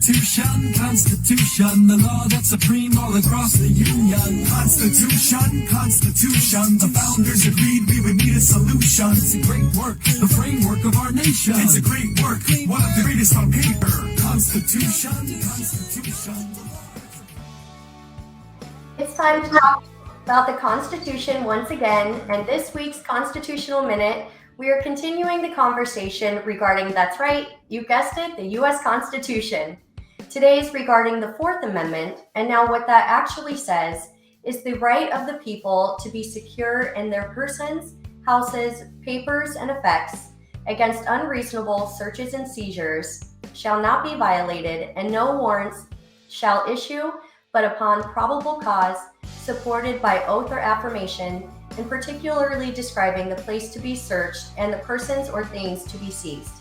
Constitution, the law that's supreme all across the union. Constitution, the founders agreed we would need a solution. It's a great work, the framework of our nation. It's a great work, one of the greatest on paper. Constitution. It's time to talk about the Constitution once again, and this week's Constitutional Minute, we are continuing the conversation regarding, that's right, you guessed it, the U.S. Constitution. Today is regarding the Fourth Amendment, and now what that actually says is the right of the people to be secure in their persons, houses, papers, and effects against unreasonable searches and seizures shall not be violated, and no warrants shall issue but upon probable cause, supported by oath or affirmation, and particularly describing the place to be searched and the persons or things to be seized.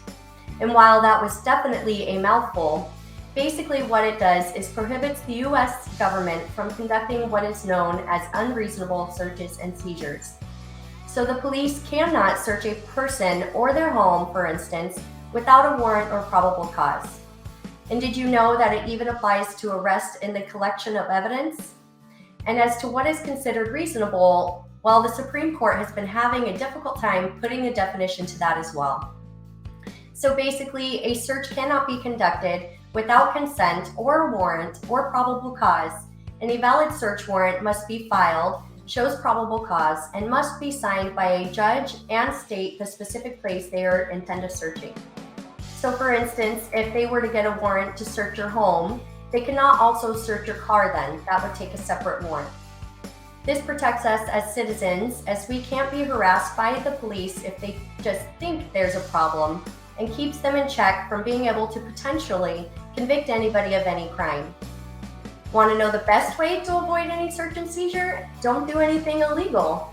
And while that was definitely a mouthful, basically what it does is prohibits the U.S. government from conducting what is known as unreasonable searches and seizures. So the police cannot search a person or their home, for instance, without a warrant or probable cause. And did you know that it even applies to arrest and the collection of evidence? And as to what is considered reasonable, well, the Supreme Court has been having a difficult time putting a definition to that as well. So basically, a search cannot be conducted without consent or a warrant or probable cause, and a valid search warrant must be filed, shows probable cause, and must be signed by a judge and state the specific place they are intended searching. So for instance, if they were to get a warrant to search your home, they cannot also search your car then. That would take a separate warrant. This protects us as citizens, as we can't be harassed by the police if they just think there's a problem, and keeps them in check from being able to potentially convict anybody of any crime. Want to know the best way to avoid any search and seizure? Don't do anything illegal.